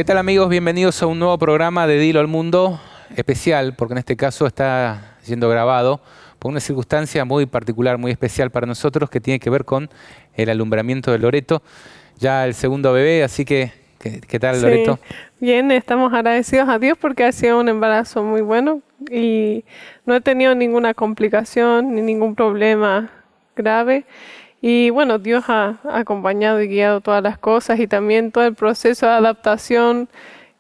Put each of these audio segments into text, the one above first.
¿Qué tal, amigos? Bienvenidos a un nuevo programa de Dilo al Mundo, especial, porque en este caso está siendo grabado por una circunstancia muy particular, muy especial para nosotros, que tiene que ver con el alumbramiento de Loreto, ya el segundo bebé, así que, ¿qué tal, Sí, Loreto? bien, estamos agradecidos a Dios porque ha sido un embarazo muy bueno y no he tenido ninguna complicación ni ningún problema grave. Y bueno, Dios ha acompañado y guiado todas las cosas y también todo el proceso de adaptación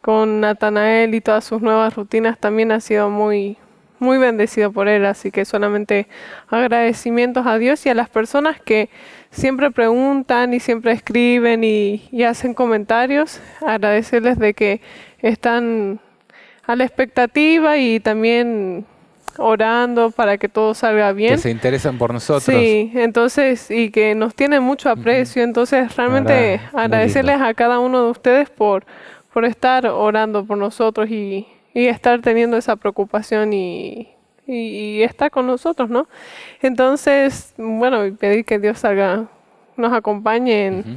con Natanael y todas sus nuevas rutinas también ha sido muy bendecido por él. Así que solamente agradecimientos a Dios y a las personas que siempre preguntan y siempre escriben y hacen comentarios. Agradecerles de que están a la expectativa y también orando para que todo salga Que bien. se interesan por nosotros. Sí, entonces, y que nos tienen mucho Ujú. aprecio, entonces La realmente verdad, muy lindo. agradecerles a cada uno de ustedes por estar orando por nosotros y estar teniendo esa preocupación y estar con nosotros, ¿no? Entonces, bueno, y pedir que Dios salga, nos acompañe Ujú. en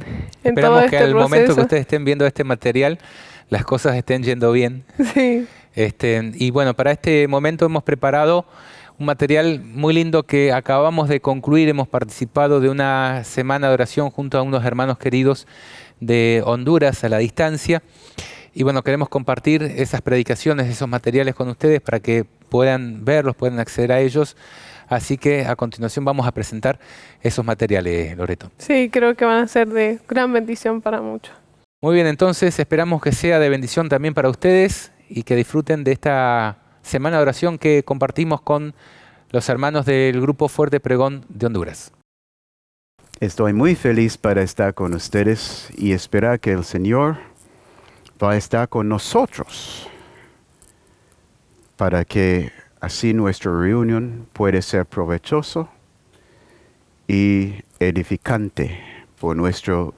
todo Esperamos que este al momento que proceso. ustedes estén viendo este material, las cosas estén yendo bien. Sí, Y bueno, para este momento hemos preparado un material muy lindo que acabamos de concluir. Hemos participado de una semana de oración junto a unos hermanos queridos de Honduras a la distancia. Y bueno, queremos compartir esas predicaciones, esos materiales con ustedes para que puedan verlos, puedan acceder a ellos. Así que a continuación vamos a presentar esos materiales, Loreto. sí, creo que van a ser de gran bendición para muchos. Muy bien, entonces esperamos que sea de bendición también para ustedes y que disfruten de esta semana de oración que compartimos con los hermanos del Grupo Fuerte Pregón de Honduras. Estoy muy feliz para estar con ustedes y esperar que el Señor va a estar con nosotros para que así nuestra reunión puede ser provechoso y edificante por nuestra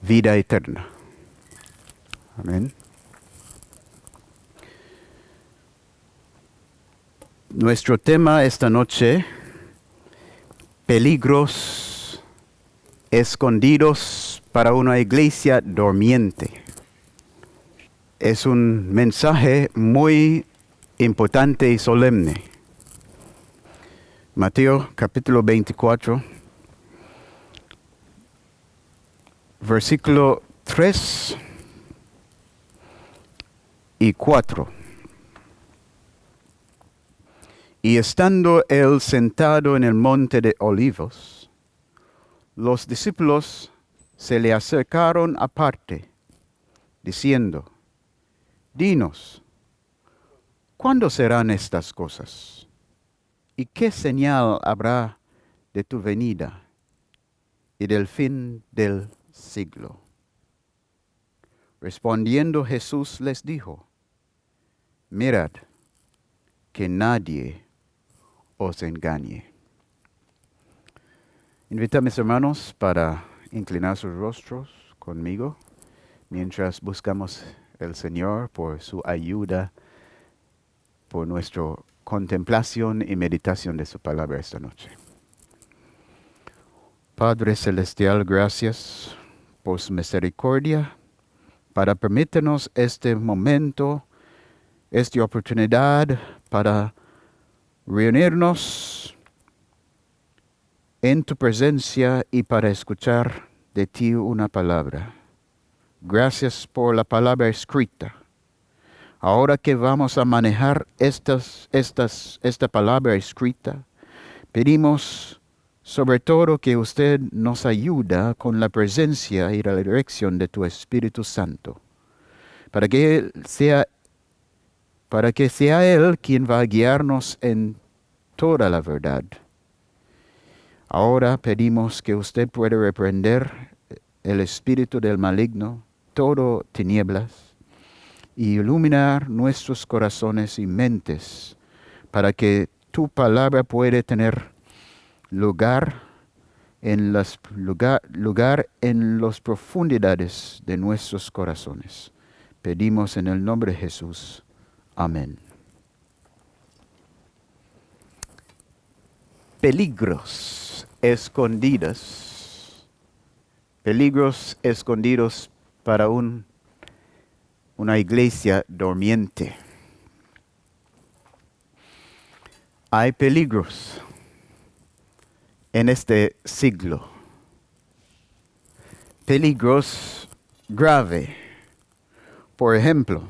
vida eterna. Amén. Nuestro tema esta noche, peligros escondidos para una iglesia dormiente. Es un mensaje muy importante y solemne. Mateo capítulo 24, versículo 3 y 4. Y estando él sentado en el monte de Olivos, los discípulos se le acercaron aparte, diciendo: Dinos, ¿cuándo serán estas cosas? ¿Y qué señal habrá de tu venida y del fin del siglo? Respondiendo Jesús les dijo: Mirad, que nadie os engañe. Invito a mis hermanos para inclinar sus rostros conmigo mientras buscamos el Señor por su ayuda, por nuestra contemplación y meditación de su palabra esta noche. Padre Celestial, gracias por su misericordia para permitirnos este momento, esta oportunidad para reunirnos en tu presencia y para escuchar de ti una palabra. Gracias por la palabra escrita. Ahora que vamos a manejar esta palabra escrita, pedimos sobre todo que usted nos ayude con la presencia y la dirección de tu Espíritu Santo, para que sea Él quien va a guiarnos en toda la verdad. Ahora pedimos que usted pueda reprender el espíritu del maligno, todo tinieblas, y iluminar nuestros corazones y mentes para que tu palabra pueda tener lugar en las profundidades de nuestros corazones. Pedimos en el nombre de Jesús. Amén. Peligros escondidos para un una iglesia durmiente. Hay peligros en este siglo. Peligros graves. Por ejemplo,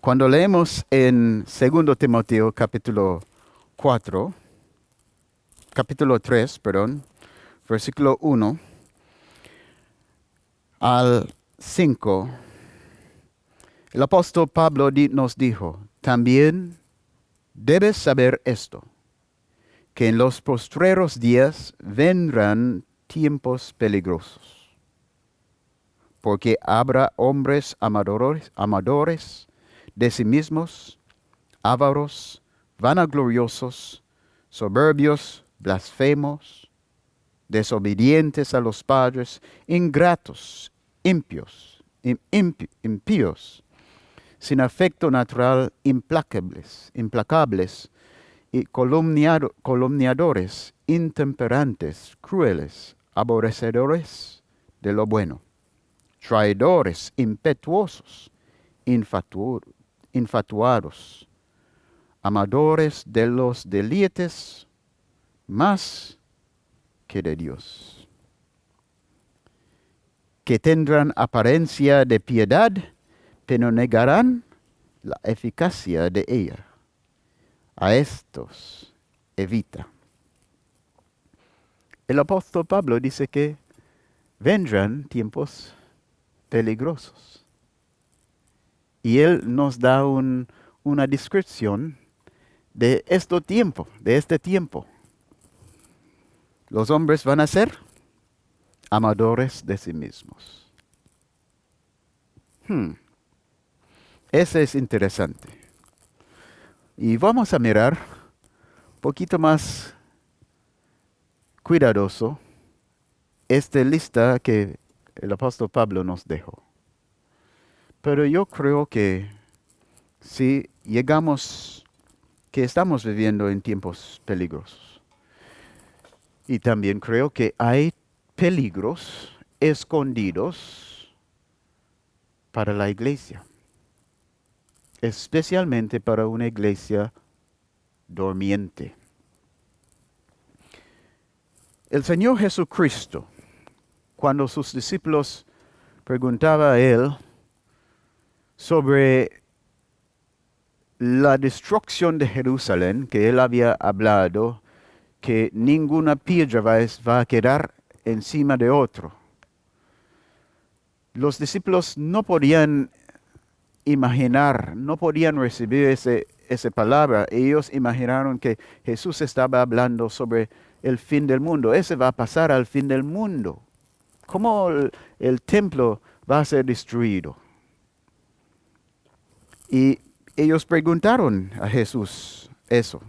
cuando leemos en 2 Timoteo capítulo 3, versículo 1 al 5, el apóstol Pablo nos dijo, también debes saber esto, que en los postreros días vendrán tiempos peligrosos, porque habrá hombres amadores de sí mismos, ávaros, vanagloriosos, soberbios, blasfemos, desobedientes a los padres, ingratos, impíos, sin afecto natural, implacables y calumniadores, intemperantes, crueles, aborrecedores de lo bueno, traidores, impetuosos, infatuados, amadores de los deleites más que de Dios, que tendrán apariencia de piedad, pero negarán la eficacia de ella. A estos evita. El apóstol Pablo dice que vendrán tiempos peligrosos. Y él nos da una descripción de este tiempo. Los hombres van a ser amadores de sí mismos. Ese es interesante. Y vamos a mirar un poquito más cuidadoso esta lista que el apóstol Pablo nos dejó. Pero yo creo que si que estamos viviendo en tiempos peligrosos. Y también creo que hay peligros escondidos para la iglesia, especialmente para una iglesia dormiente. El Señor Jesucristo, cuando sus discípulos preguntaban a Él sobre la destrucción de Jerusalén, que Él había hablado, que ninguna piedra va a quedar encima de otro. Los discípulos no podían imaginar, no podían recibir esa palabra. Ellos imaginaron que Jesús estaba hablando sobre el fin del mundo. Ese va a pasar al fin del mundo. ¿Cómo el templo va a ser destruido? Y ellos preguntaron a Jesús eso,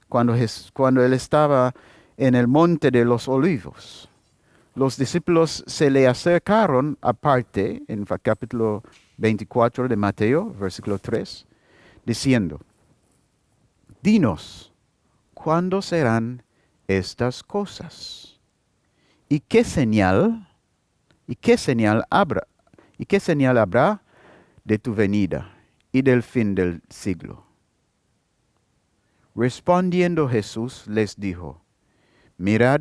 cuando Él estaba en el monte de los olivos. Los discípulos se le acercaron aparte, en el capítulo 24 de Mateo, versículo 3, diciendo, dinos, ¿cuándo serán estas cosas? ¿Y qué señal habrá de tu venida y del fin del siglo? Respondiendo Jesús les dijo, mirad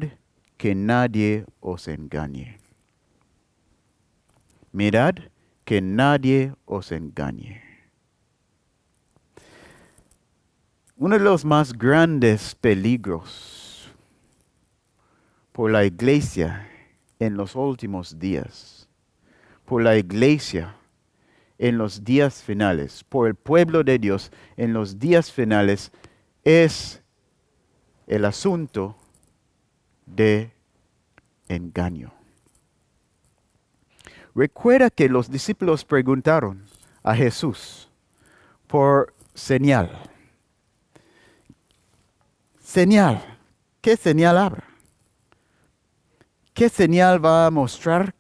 que nadie os engañe. Mirad que nadie os engañe. Uno de los más grandes peligros por la iglesia en los últimos días, por la iglesia en los días finales, por el pueblo de Dios en los días finales, es el asunto de engaño. Recuerda que los discípulos preguntaron a Jesús por señal. Señal. ¿Qué señal habrá? ¿Qué señal va a mostrar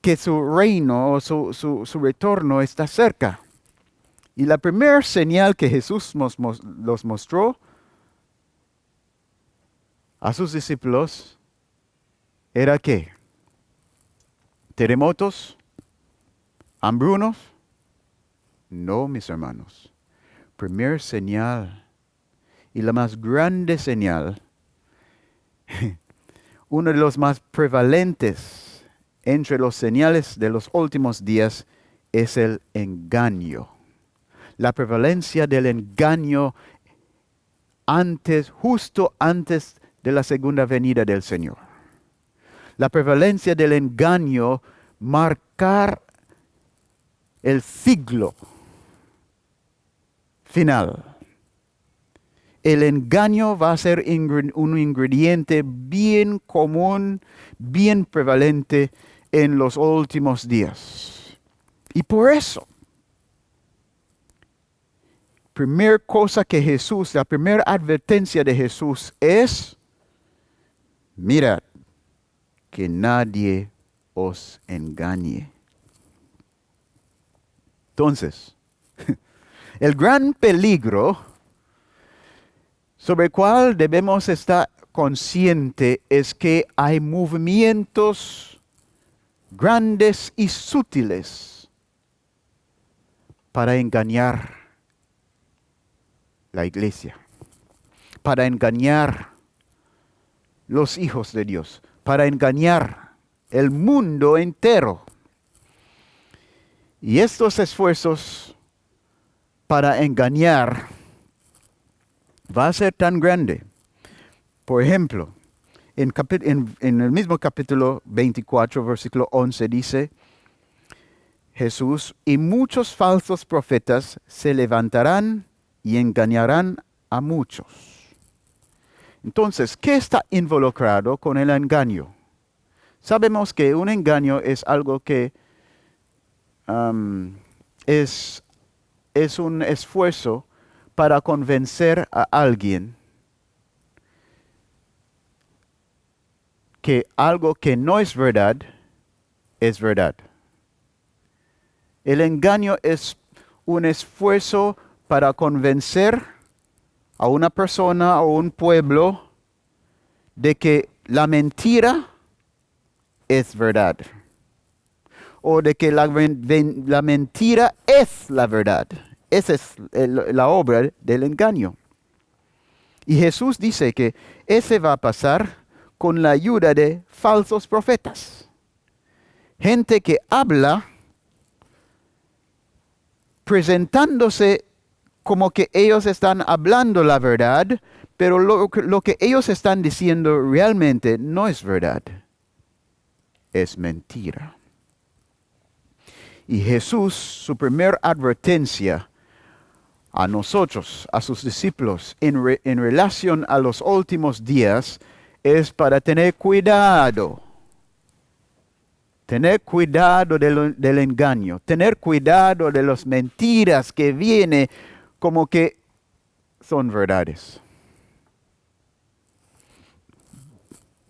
que su reino o su retorno está cerca? Y la primera señal que Jesús los mostró a sus discípulos era ¿qué? Terremotos, ¿Hambrunos? No, mis hermanos. Primer señal y la más grande señal, uno de los más prevalentes entre los señales de los últimos días es el engaño. La prevalencia del engaño justo antes de la segunda venida del Señor. La prevalencia del engaño marcar el siglo final. El engaño va a ser un ingrediente bien común, bien prevalente en los últimos días. Y por eso, la primera advertencia de Jesús es, mirad, que nadie os engañe. Entonces, el gran peligro sobre el cual debemos estar conscientes es que hay movimientos grandes y sutiles para engañar la iglesia, para engañar los hijos de Dios, para engañar el mundo entero. Y estos esfuerzos para engañar va a ser tan grande. Por ejemplo, en el mismo capítulo 24, versículo 11 dice Jesús, y muchos falsos profetas se levantarán y engañarán a muchos. Entonces, ¿qué está involucrado con el engaño? Sabemos que un engaño es algo que es un esfuerzo para convencer a alguien que algo que no es verdad, es verdad. El engaño es un esfuerzo para convencer a una persona o un pueblo de que la mentira es verdad. O de que la mentira es la verdad. Esa es la obra del engaño. Y Jesús dice que ese va a pasar con la ayuda de falsos profetas. Gente que habla presentándose como que ellos están hablando la verdad, pero lo que ellos están diciendo realmente no es verdad. Es mentira. Y Jesús, su primera advertencia a nosotros, a sus discípulos, en relación a los últimos días, es para tener cuidado. Tener cuidado del engaño, tener cuidado de las mentiras que vienen como que son verdades.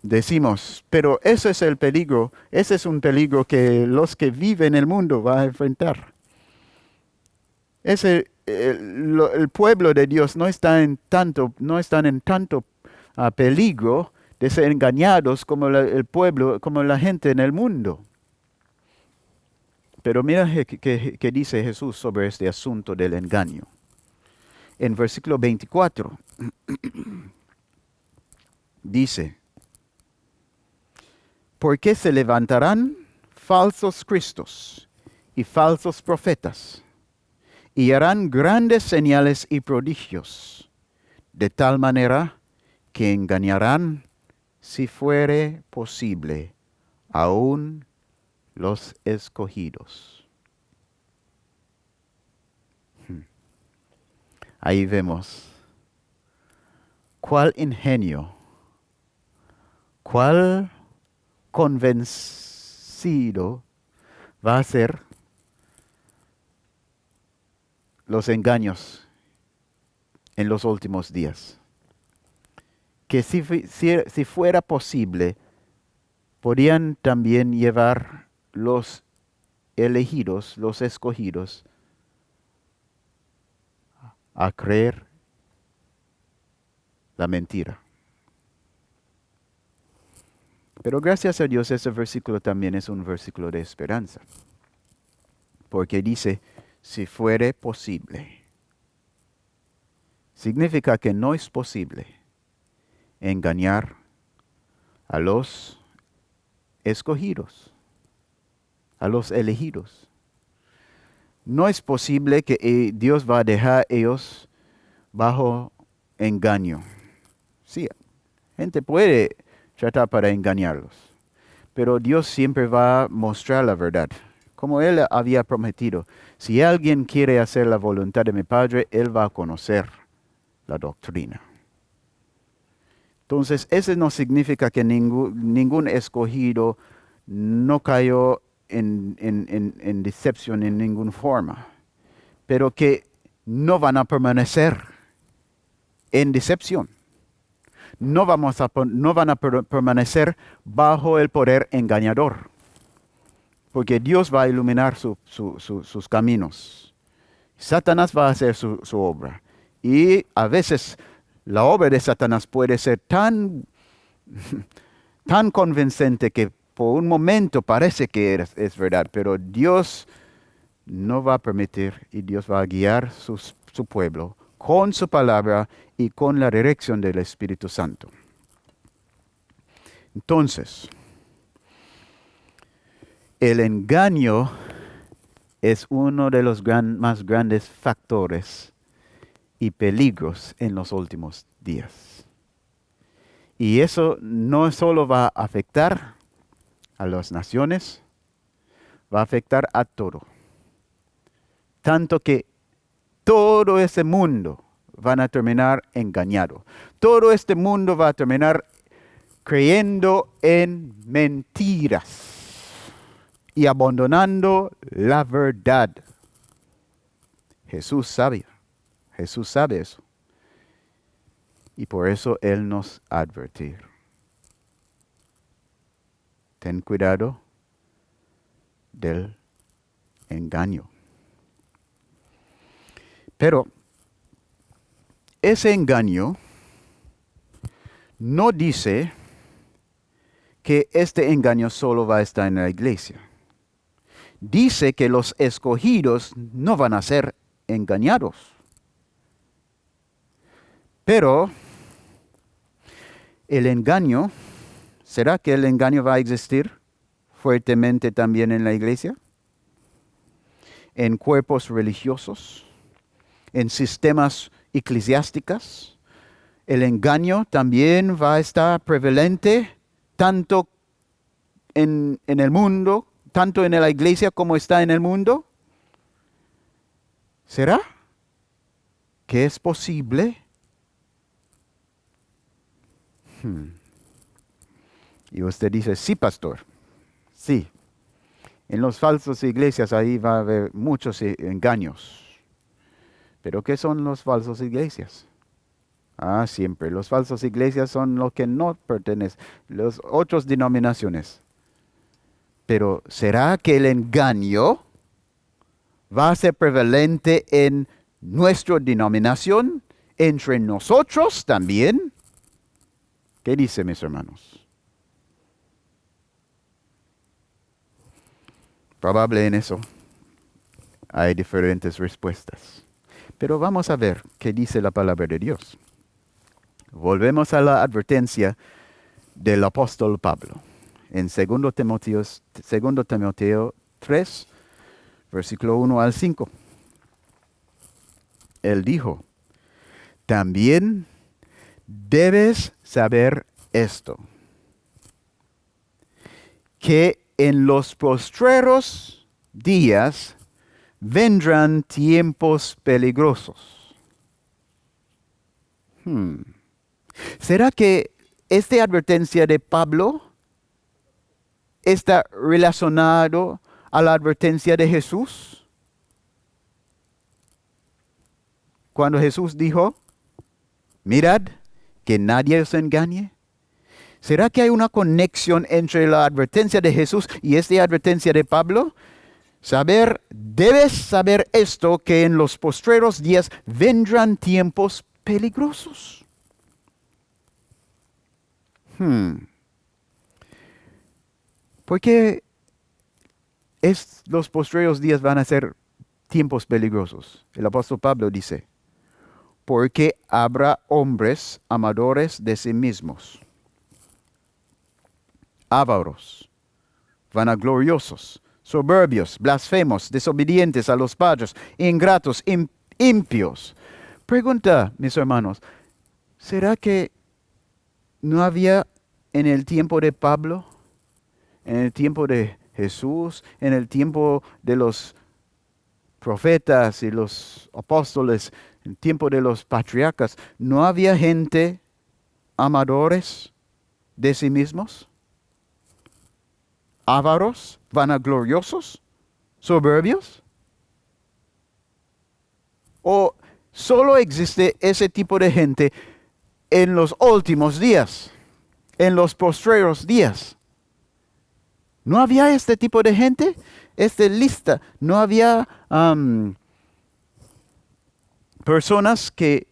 Decimos, pero ese es el peligro, ese es un peligro que los que viven en el mundo van a enfrentar. El pueblo de Dios no están en tanto peligro de ser engañados como el pueblo, como la gente en el mundo. Pero mira que dice Jesús sobre este asunto del engaño. En versículo 24 dice, porque se levantarán falsos cristos y falsos profetas, y harán grandes señales y prodigios, de tal manera que engañarán, si fuere posible, aún los escogidos. Ahí vemos cuál ingenio, cuál convencido va a ser los engaños en los últimos días. Que si fuera posible, podrían también llevar los elegidos, los escogidos, a creer la mentira. Pero gracias a Dios ese versículo también es un versículo de esperanza. porque dice, si fuere posible. Significa que no es posible engañar a los escogidos, a los elegidos. No es posible que Dios va a dejar a ellos bajo engaño. Sí, gente puede tratar para engañarlos, pero Dios siempre va a mostrar la verdad. Como Él había prometido, si alguien quiere hacer la voluntad de mi Padre, Él va a conocer la doctrina. Entonces, eso no significa que ningún escogido no cayó en decepción en ninguna forma, pero que no van a permanecer en decepción. No van a permanecer bajo el poder engañador, porque Dios va a iluminar sus caminos. Satanás va a hacer su obra. Y a veces la obra de Satanás puede ser tan convincente que por un momento parece que es verdad, pero Dios no va a permitir y Dios va a guiar su pueblo con su palabra y con la dirección del Espíritu Santo. Entonces, el engaño es uno de los más grandes factores y peligros en los últimos días. Y eso no solo va a afectar a las naciones, va a afectar a todo. Tanto que todo ese mundo van a terminar engañado. Todo este mundo va a terminar creyendo en mentiras y abandonando la verdad. Jesús sabe eso. Y por eso Él nos advertir. Ten cuidado del engaño. Pero ese engaño no dice que este engaño solo va a estar en la iglesia. Dice que los escogidos no van a ser engañados. Pero el engaño, ¿será que el engaño va a existir fuertemente también en la iglesia? ¿En cuerpos religiosos? ¿En sistemas eclesiásticos? El engaño también va a estar prevalente tanto en el mundo, tanto en la iglesia como está en el mundo. ¿Será que es posible? Y usted dice, sí, pastor, sí. En las falsas iglesias ahí va a haber muchos engaños. ¿Pero qué son las falsas iglesias? Siempre. Las falsas iglesias son los que no pertenecen, las otras denominaciones. Pero ¿será que el engaño va a ser prevalente en nuestra denominación, entre nosotros también? ¿Qué dice, mis hermanos? Probable en eso hay diferentes respuestas. Pero vamos a ver qué dice la palabra de Dios. Volvemos a la advertencia del apóstol Pablo. En 2 Timoteo 3, versículo 1 al 5. Él dijo, también debes saber esto, que en los postreros días vendrán tiempos peligrosos. ¿Será que esta advertencia de Pablo está relacionado a la advertencia de Jesús? Cuando Jesús dijo, mirad, que nadie os engañe. ¿Será que hay una conexión entre la advertencia de Jesús y esta advertencia de Pablo? Debes saber esto, que en los postreros días vendrán tiempos peligrosos. Porque los postreros días van a ser tiempos peligrosos. El apóstol Pablo dice, porque habrá hombres amadores de sí mismos, ávaros, vanagloriosos, soberbios, blasfemos, desobedientes a los padres, ingratos, impios. Pregunta, mis hermanos, ¿será que no había en el tiempo de Pablo, en el tiempo de Jesús, en el tiempo de los profetas y los apóstoles, en el tiempo de los patriarcas, no había gente amadores de sí mismos? ¿Ávaros, vanagloriosos, soberbios? ¿O solo existe ese tipo de gente en los últimos días, en los postreros días? ¿No había este tipo de gente? Esta lista, ¿no había personas que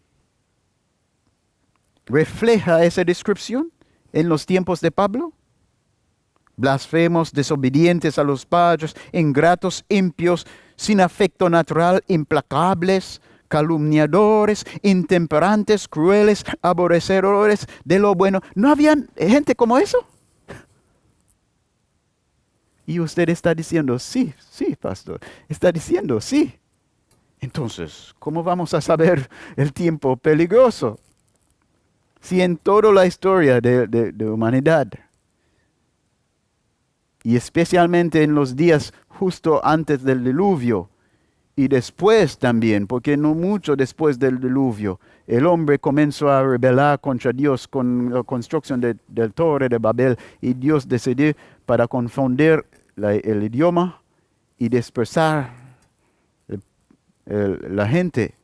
refleja esa descripción en los tiempos de Pablo? Blasfemos, desobedientes a los padres, ingratos, impios, sin afecto natural, implacables, calumniadores, intemperantes, crueles, aborrecedores de lo bueno. ¿No había gente como eso? Y usted está diciendo, sí, pastor. Está diciendo, sí. Entonces, ¿cómo vamos a saber el tiempo peligroso? Si en toda la historia de humanidad, y especialmente en los días justo antes del diluvio, y después también, porque no mucho después del diluvio, el hombre comenzó a rebelar contra Dios con la construcción del Torre de Babel, y Dios decidió para confundir el idioma y dispersar la gente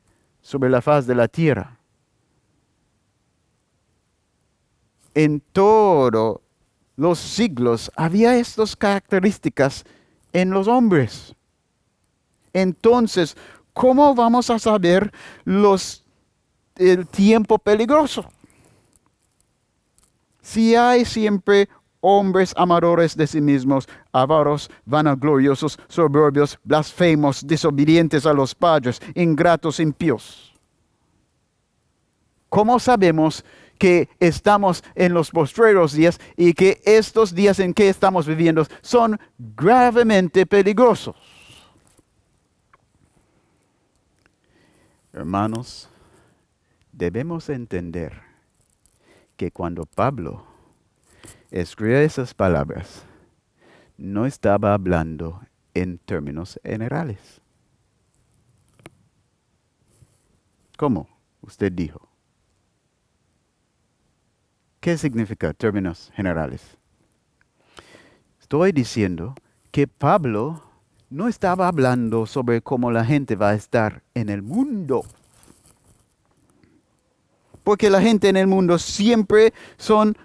sobre la faz de la tierra. En todos los siglos había estas características en los hombres. Entonces, ¿cómo vamos a saber el tiempo peligroso? Si hay siempre hombres amadores de sí mismos, avaros, vanagloriosos, soberbios, blasfemos, desobedientes a los padres, ingratos, impíos. ¿Cómo sabemos que estamos en los postreros días y que estos días en que estamos viviendo son gravemente peligrosos? Hermanos, debemos entender que cuando Pablo escribió esas palabras, no estaba hablando en términos generales. ¿Cómo? Usted dijo. ¿Qué significa términos generales? Estoy diciendo que Pablo no estaba hablando sobre cómo la gente va a estar en el mundo. Porque la gente en el mundo siempre son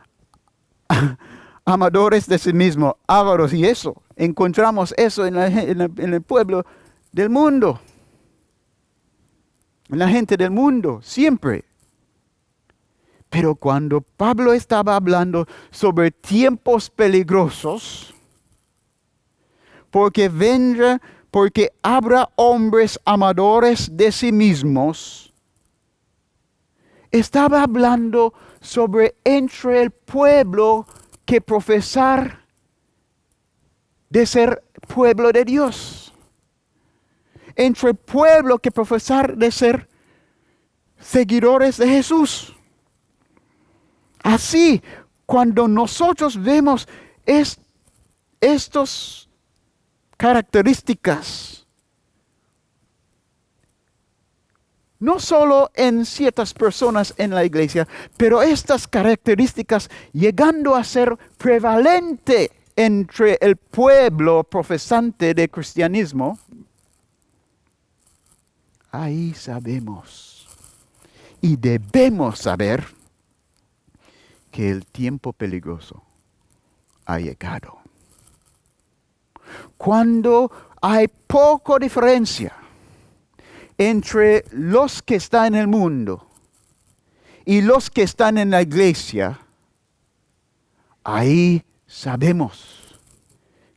amadores de sí mismos, ávaros, y eso. Encontramos eso en el pueblo del mundo. En la gente del mundo, siempre. Pero cuando Pablo estaba hablando sobre tiempos peligrosos, porque habrá hombres amadores de sí mismos, estaba hablando sobre entre el pueblo que profesar de ser pueblo de Dios. Entre el pueblo que profesar de ser seguidores de Jesús. Así, cuando nosotros vemos estas características, no solo en ciertas personas en la iglesia, pero estas características llegando a ser prevalente entre el pueblo profesante de cristianismo, ahí sabemos y debemos saber que el tiempo peligroso ha llegado. Cuando hay poca diferencia entre los que están en el mundo y los que están en la iglesia, ahí sabemos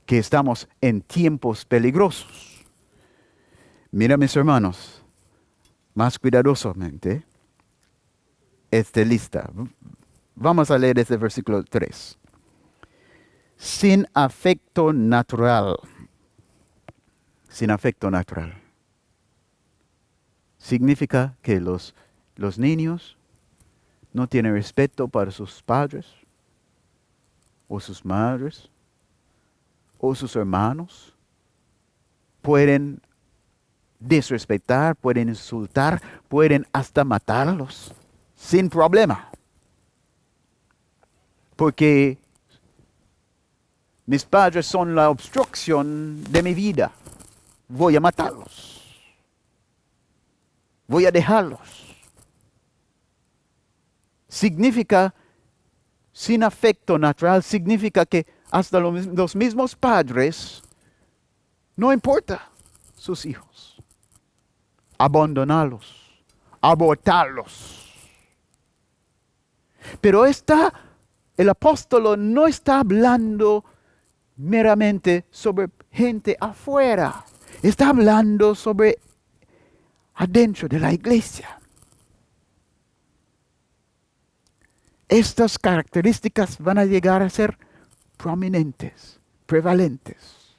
que estamos en tiempos peligrosos. Mira, mis hermanos, más cuidadosamente, esta lista. Vamos a leer este versículo 3. Sin afecto natural. Sin afecto natural. Significa que los niños no tienen respeto para sus padres, o sus madres, o sus hermanos. Pueden disrespetar, pueden insultar, pueden hasta matarlos, sin problema. Porque mis padres son la obstrucción de mi vida. Voy a matarlos. Voy a dejarlos. Significa, sin afecto natural, significa que hasta los mismos padres, no importa sus hijos. Abandonarlos, abortarlos. Pero el apóstol no está hablando meramente sobre gente afuera. Está hablando sobre adentro de la iglesia. Estas características van a llegar a ser prominentes, prevalentes.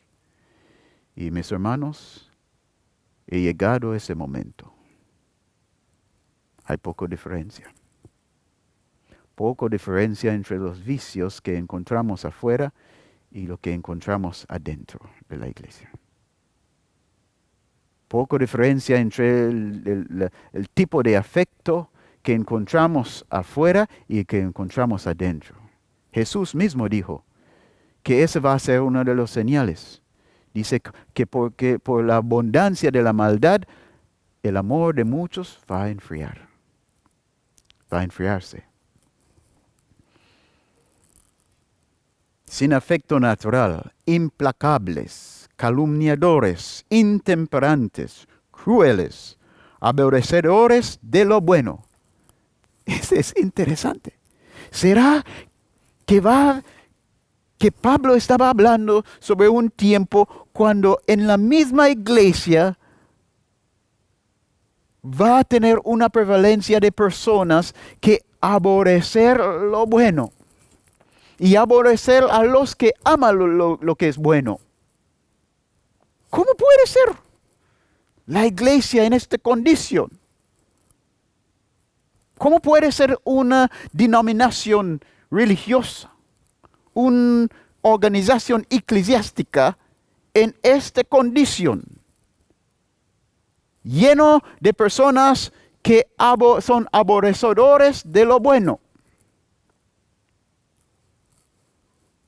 Y mis hermanos, he llegado a ese momento. Hay poca diferencia. Poca diferencia entre los vicios que encontramos afuera y lo que encontramos adentro de la iglesia. Poca diferencia entre el tipo de afecto que encontramos afuera y que encontramos adentro. Jesús mismo dijo que ese va a ser uno de los señales. Dice que porque por la abundancia de la maldad, el amor de muchos va a enfriar. Va a enfriarse. Sin afecto natural, implacables, calumniadores, intemperantes, crueles, aborrecedores de lo bueno. Ese es interesante. ¿Será que Pablo estaba hablando sobre un tiempo cuando en la misma iglesia va a tener una prevalencia de personas que aborrecer lo bueno y aborrecer a los que aman lo que es bueno? ¿Cómo puede ser la iglesia en esta condición? ¿Cómo puede ser una denominación religiosa, una organización eclesiástica en esta condición? Lleno de personas que son aborrecedores de lo bueno.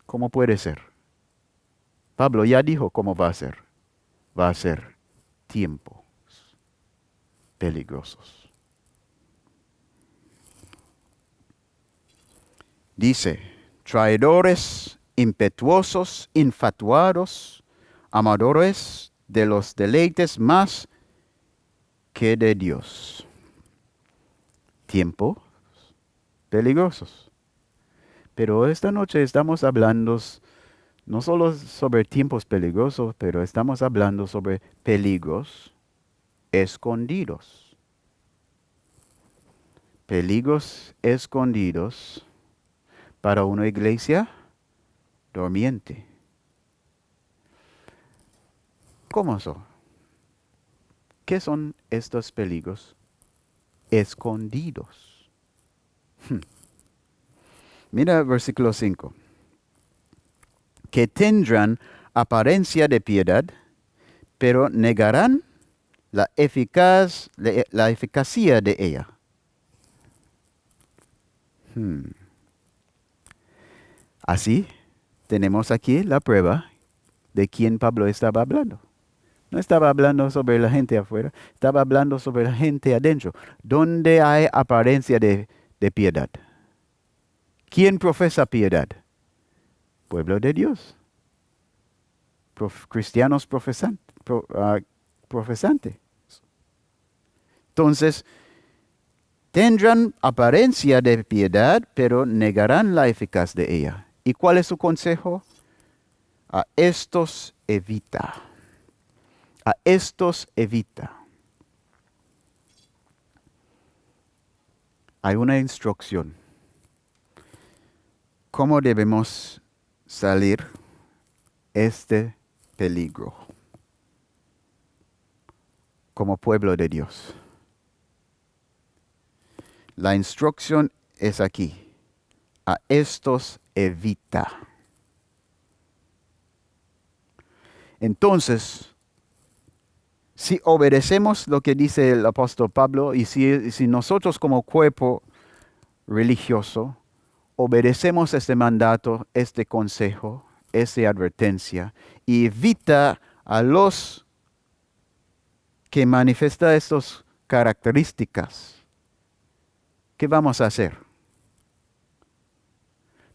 ¿Cómo puede ser? Pablo ya dijo cómo va a ser. Va a ser tiempos peligrosos. Dice, traidores, impetuosos, infatuados, amadores de los deleites más que de Dios. Tiempos peligrosos. Pero esta noche estamos hablando no solo sobre tiempos peligrosos, pero estamos hablando sobre peligros escondidos. Peligros escondidos para una iglesia dormiente. ¿Cómo son? ¿Qué son estos peligros escondidos? Mira versículo 5. Que tendrán apariencia de piedad, pero negarán la eficacia de ella. Así, tenemos aquí la prueba de quién Pablo estaba hablando. No estaba hablando sobre la gente afuera, estaba hablando sobre la gente adentro, donde hay apariencia de piedad. ¿Quién profesa piedad? Pueblo de Dios. Cristianos profesantes. Entonces, tendrán apariencia de piedad, pero negarán la eficacia de ella. ¿Y cuál es su consejo A estos evita. A estos evita. Hay una instrucción. ¿Cómo debemos salir este peligro como pueblo de Dios? La instrucción es aquí. A estos evita. Entonces, si obedecemos lo que dice el apóstol Pablo y si nosotros como cuerpo religioso obedecemos este mandato, este consejo, esta advertencia y evita a los que manifiestan estas características, ¿qué vamos a hacer?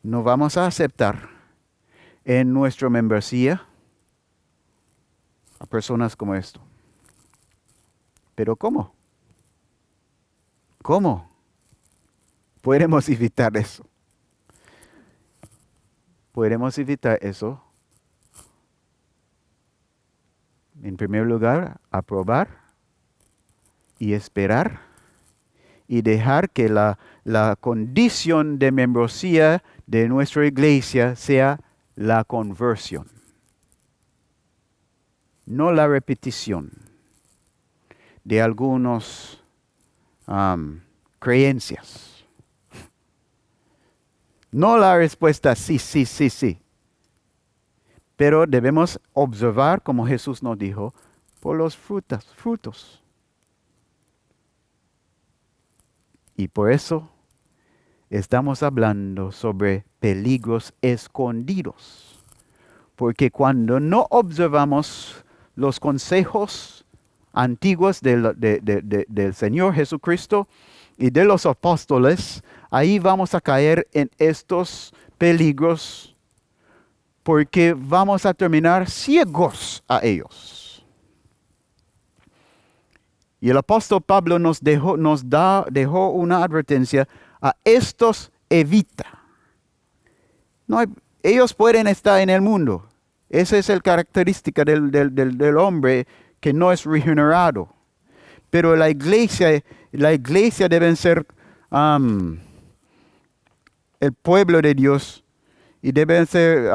No vamos a aceptar en nuestra membresía a personas como esto. ¿Pero cómo? ¿Cómo podemos evitar eso? Podemos evitar eso, en primer lugar, aprobar y esperar y dejar que la condición de membresía de nuestra iglesia sea la conversión, no la repetición de algunas creencias. No la respuesta sí, sí, sí, sí. Pero debemos observar, como Jesús nos dijo, por los frutos. Y por eso estamos hablando sobre peligros escondidos. Porque cuando no observamos los consejos antiguos del Señor Jesucristo y de los apóstoles, ahí vamos a caer en estos peligros porque vamos a terminar ciegos a ellos. Y el apóstol Pablo nos dejó una advertencia: a estos evita. Ellos pueden estar en el mundo. Esa es la característica del hombre que no es regenerado. Pero la iglesia debe ser el pueblo de Dios y debe ser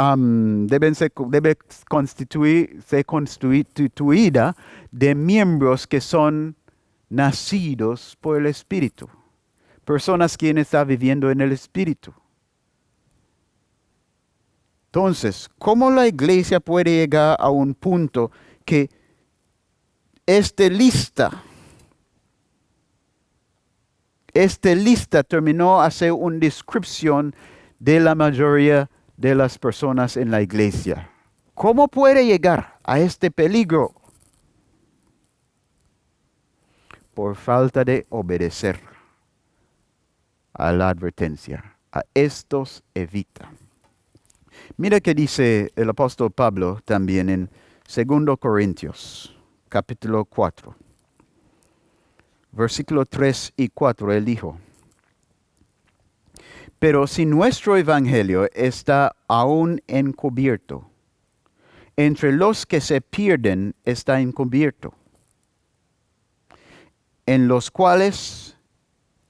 constituida de miembros que son nacidos por el Espíritu. Personas que están viviendo en el Espíritu. Entonces, ¿cómo la iglesia puede llegar a un punto que esta lista terminó a hacer una descripción de la mayoría de las personas en la iglesia? ¿Cómo puede llegar a este peligro? Por falta de obedecer a la advertencia. A estos evita. Mira que dice el apóstol Pablo también en 2 Corintios, capítulo 4. Versículo 3 y 4, él dijo: pero si nuestro evangelio está aún encubierto, entre los que se pierden está encubierto, en los cuales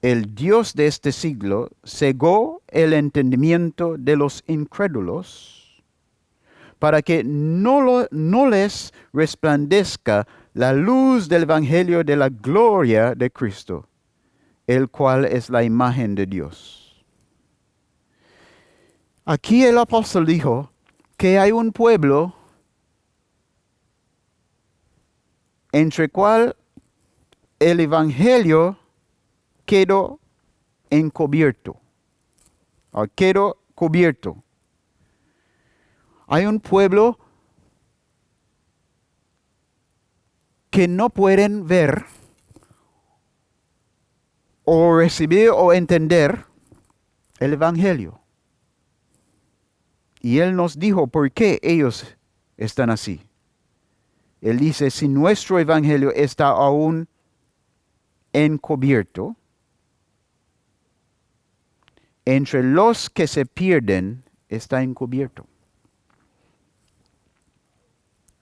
el Dios de este siglo cegó el entendimiento de los incrédulos, para que no les resplandezca la luz del evangelio de la gloria de Cristo, el cual es la imagen de Dios. Aquí el apóstol dijo que hay un pueblo entre el cual el evangelio quedó encubierto, o quedó cubierto. Hay un pueblo que no pueden ver o recibir o entender el evangelio. Y él nos dijo por qué ellos están así. Él dice: si nuestro evangelio está aún encubierto, entre los que se pierden está encubierto.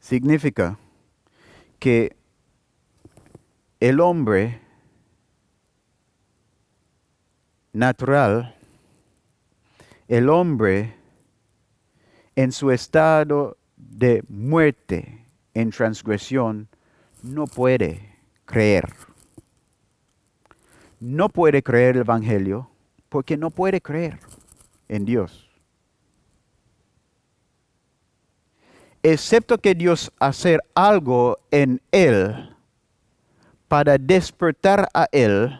significa que el hombre natural, el hombre en su estado de muerte, en transgresión, no puede creer. No puede creer el Evangelio porque no puede creer en Dios. Excepto que Dios hacer algo en él para despertar a él,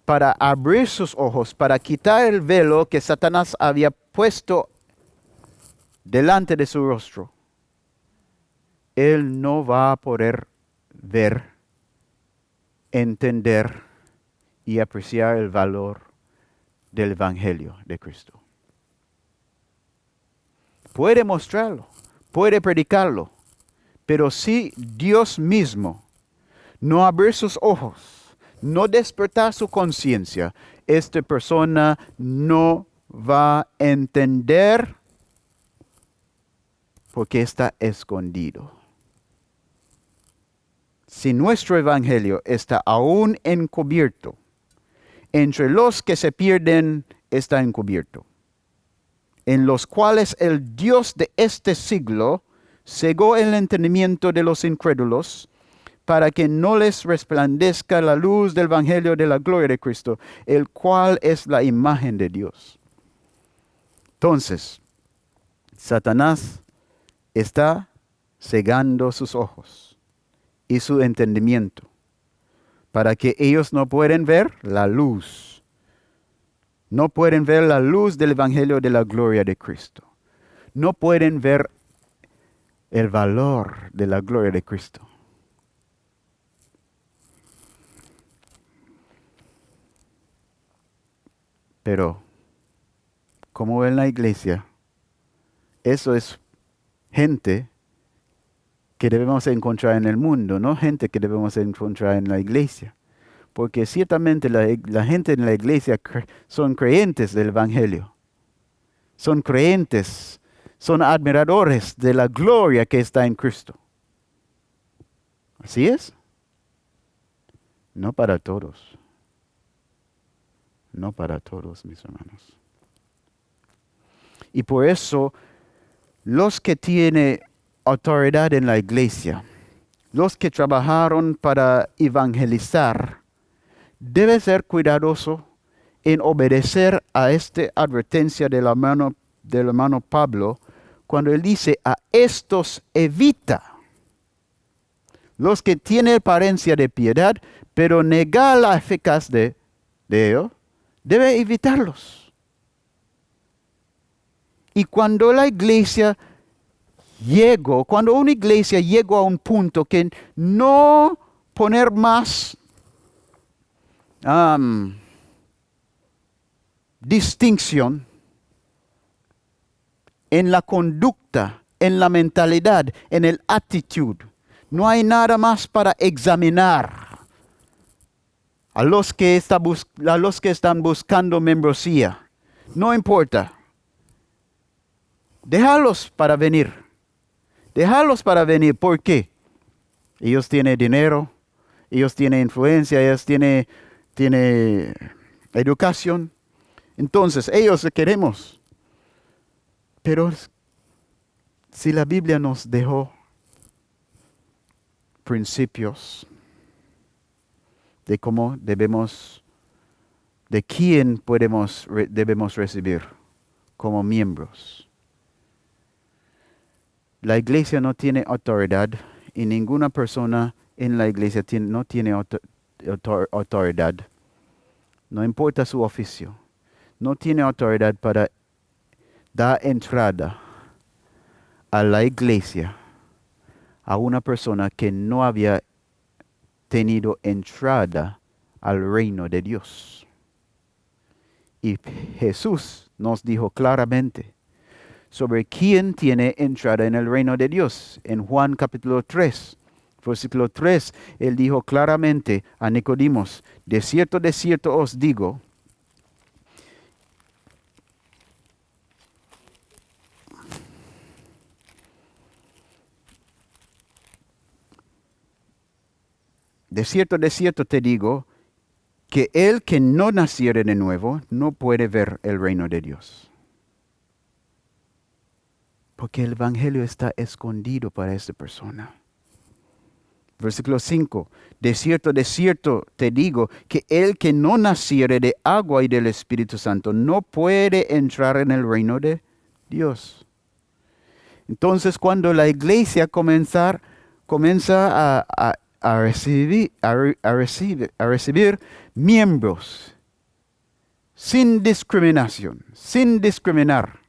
para abrir sus ojos, para quitar el velo que Satanás había puesto delante de su rostro, él no va a poder ver, entender y apreciar el valor del Evangelio de Cristo. Puede mostrarlo, puede predicarlo, pero si Dios mismo no abrir sus ojos, no despertar su conciencia, esta persona no va a entender porque está escondido. Si nuestro evangelio está aún encubierto, entre los que se pierden está encubierto, en los cuales el Dios de este siglo cegó el entendimiento de los incrédulos, para que no les resplandezca la luz del evangelio de la gloria de Cristo, el cual es la imagen de Dios. Entonces, Satanás está cegando sus ojos y su entendimiento para que ellos no puedan ver la luz. No pueden ver la luz del evangelio de la gloria de Cristo. No pueden ver el valor de la gloria de Cristo. Pero, como en la iglesia, eso es gente que debemos encontrar en el mundo, no gente que debemos encontrar en la iglesia. Porque ciertamente la gente en la iglesia son creyentes del Evangelio. Son creyentes, son admiradores de la gloria que está en Cristo. ¿Así es? No para todos. No para todos, mis hermanos. Y por eso, los que tienen autoridad en la iglesia, los que trabajaron para evangelizar, deben ser cuidadosos en obedecer a esta advertencia del hermano Pablo, cuando él dice, a estos evita. Los que tienen apariencia de piedad, pero negar la eficacia de ellos, debe evitarlos. Y cuando la iglesia cuando una iglesia llegó a un punto que no poner más distinción en la conducta, en la mentalidad, en el actitud, no hay nada más para examinar a los que están buscando membresía. No importa. Déjalos para venir. Déjalos para venir. ¿Por qué? Ellos tienen dinero, ellos tienen influencia, ellos tienen educación. Entonces, ellos queremos. Pero si la Biblia nos dejó principios de cómo de quién debemos recibir como miembros. La iglesia no tiene autoridad y ninguna persona en la iglesia no tiene autoridad. No importa su oficio. No tiene autoridad para dar entrada a la iglesia a una persona que no había tenido entrada al reino de Dios. Y Jesús nos dijo claramente sobre quién tiene entrada en el reino de Dios. En Juan capítulo 3, versículo 3, él dijo claramente a Nicodimos, de cierto os digo, de cierto te digo, que el que no naciere de nuevo no puede ver el reino de Dios. Porque el evangelio está escondido para esa persona. Versículo 5. De cierto te digo que el que no naciere de agua y del Espíritu Santo no puede entrar en el reino de Dios. Entonces, cuando la iglesia comienza a recibir miembros sin discriminación, sin discriminar,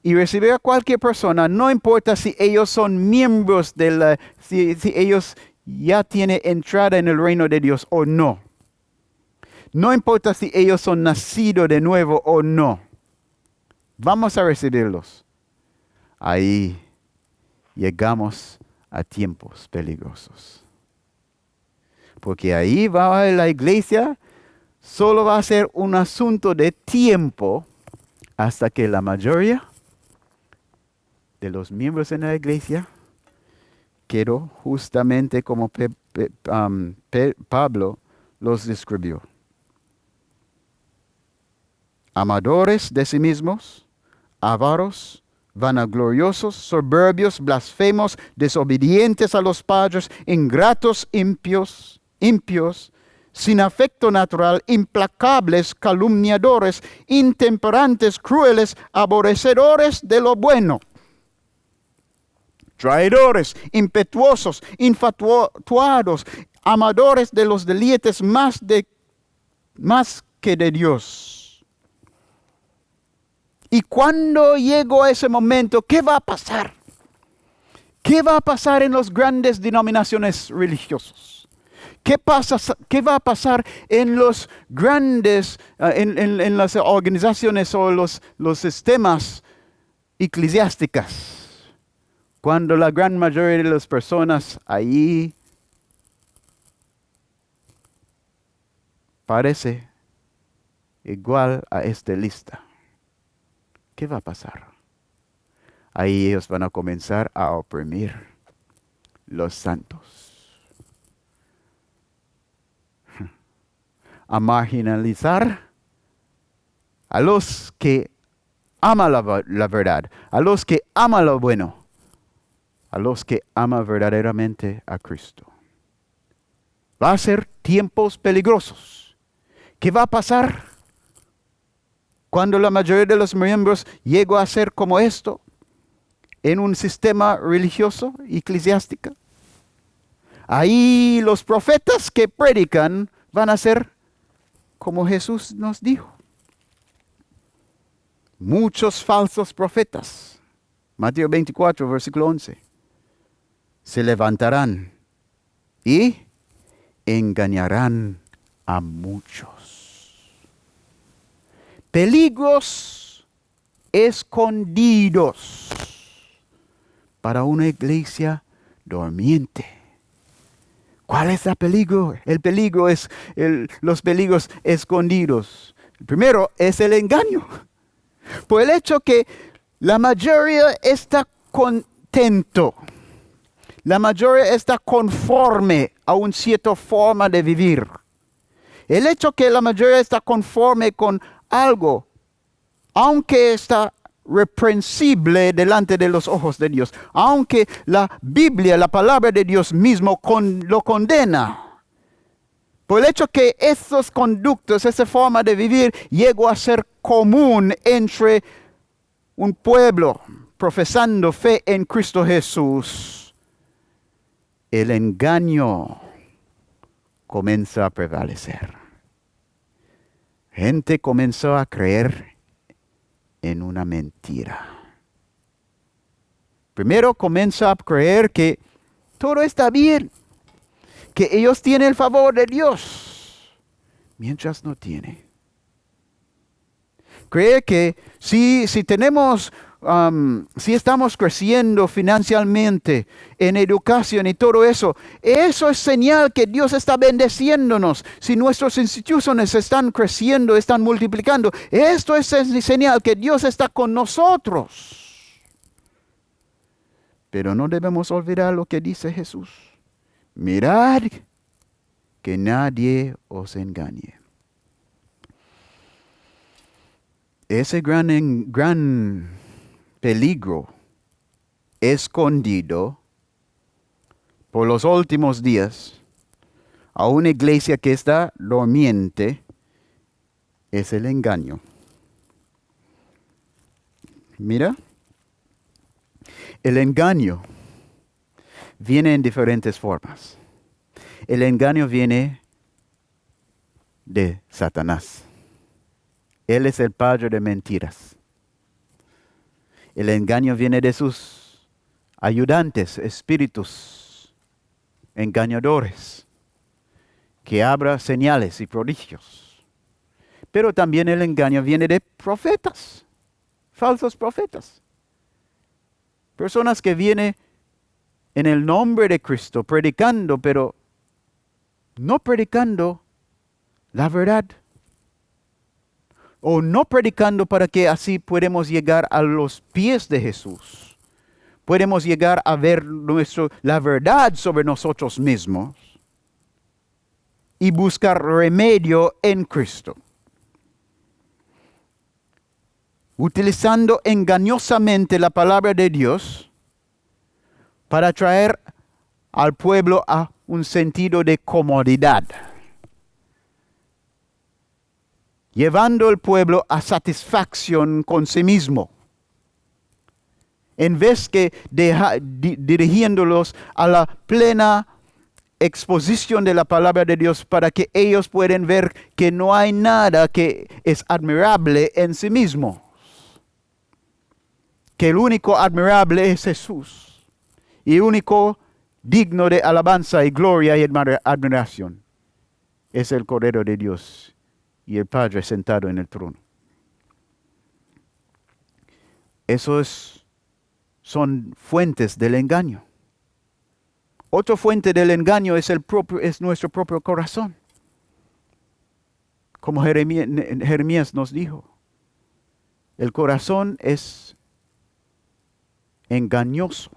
y recibir a cualquier persona, no importa si ellos son miembros si ellos ya tienen entrada en el reino de Dios o no. No importa si ellos son nacidos de nuevo o no. Vamos a recibirlos. Ahí llegamos a tiempos peligrosos. Porque ahí va la iglesia, solo va a ser un asunto de tiempo hasta que la mayoría de los miembros en la iglesia quedó justamente como Pablo los describió. Amadores de sí mismos, avaros, vanagloriosos, soberbios, blasfemos, desobedientes a los padres, ingratos, impios, sin afecto natural, implacables, calumniadores, intemperantes, crueles, aborrecedores de lo bueno, traidores, impetuosos, infatuados, amadores de los deleites más que de Dios. Y cuando llegó ese momento, ¿qué va a pasar? ¿Qué va a pasar en las grandes denominaciones religiosas? ¿Qué va a pasar en los grandes, en las organizaciones o los sistemas eclesiásticos? Cuando la gran mayoría de las personas ahí parece igual a esta lista. ¿Qué va a pasar? Ahí ellos van a comenzar a oprimir los santos, a marginalizar a los que aman la verdad, a los que aman lo bueno, a los que aman verdaderamente a Cristo. Va a ser tiempos peligrosos. ¿Qué va a pasar cuando la mayoría de los miembros llegó a ser como esto en un sistema religioso, eclesiástico? Ahí los profetas que predican van a ser como Jesús nos dijo. Muchos falsos profetas. Mateo 24, versículo 11. Se levantarán y engañarán a muchos. Peligros escondidos para una iglesia dormiente. ¿Cuál es el peligro? El peligro es los peligros escondidos. El primero es el engaño. Por el hecho que la mayoría está contento. La mayoría está conforme a una cierta forma de vivir. El hecho que la mayoría está conforme con algo, aunque está reprensible delante de los ojos de Dios, aunque la Biblia, la palabra de Dios mismo lo condena, por el hecho que esos conductos, esa forma de vivir, llegó a ser común entre un pueblo profesando fe en Cristo Jesús, el engaño comienza a prevalecer. Gente comenzó a creer en una mentira. Primero comenzó a creer que todo está bien, que ellos tienen el favor de Dios, mientras no tiene. Cree que si tenemos, si estamos creciendo financieramente, en educación y todo eso, eso es señal que Dios está bendeciéndonos. Si nuestras instituciones están creciendo, están multiplicando, esto es señal que Dios está con nosotros. Pero no debemos olvidar lo que dice Jesús. Mirad que nadie os engañe. Ese gran peligro escondido por los últimos días a una iglesia que está dormiente es el engaño. Mira, el engaño viene en diferentes formas. El engaño viene de Satanás. Él es el padre de mentiras. El engaño viene de sus ayudantes, espíritus engañadores, que abran señales y prodigios. Pero también el engaño viene de profetas, falsos profetas. Personas que vienen en el nombre de Cristo predicando, pero no predicando la verdad. O no predicando para que así podamos llegar a los pies de Jesús. Podemos llegar a ver la verdad sobre nosotros mismos y buscar remedio en Cristo. Utilizando engañosamente la palabra de Dios para traer al pueblo a un sentido de comodidad. Llevando al pueblo a satisfacción con sí mismo. En vez que dirigiéndolos a la plena exposición de la palabra de Dios para que ellos puedan ver que no hay nada que es admirable en sí mismo. Que el único admirable es Jesús. Y el único digno de alabanza y gloria y admiración es el Cordero de Dios y el Padre sentado en el trono. Esos son fuentes del engaño. Otra fuente del engaño es nuestro propio corazón. Como Jeremías nos dijo, el corazón es engañoso.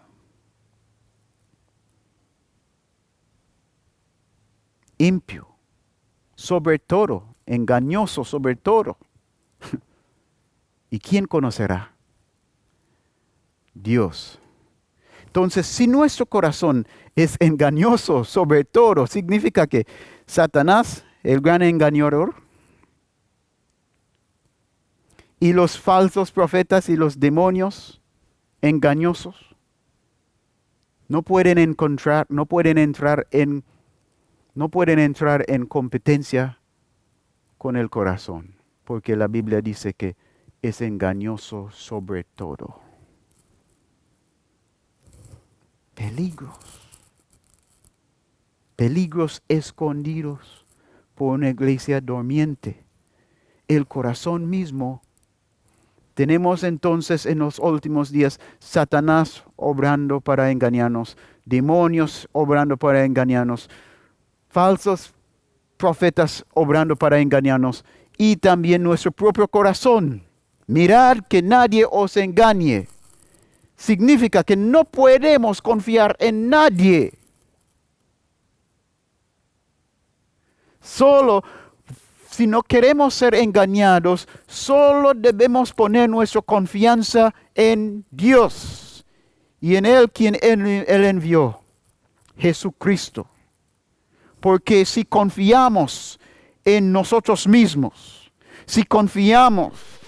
Impío, sobre todo, engañoso sobre todo. ¿Y quién conocerá? Dios. Entonces, si nuestro corazón es engañoso sobre todo, significa que Satanás, el gran engañador, y los falsos profetas y los demonios engañosos no pueden entrar en competencia con el corazón, porque la Biblia dice que es engañoso sobre todo. Peligros escondidos por una iglesia dormiente. El corazón mismo. Tenemos entonces en los últimos días Satanás obrando para engañarnos, demonios obrando para engañarnos, falsos profetas obrando para engañarnos y también nuestro propio corazón. Mirad que nadie os engañe. Significa que no podemos confiar en nadie. Solo si no queremos ser engañados, solo debemos poner nuestra confianza en Dios y en Él quien Él envió, Jesucristo. Porque si confiamos en nosotros mismos, si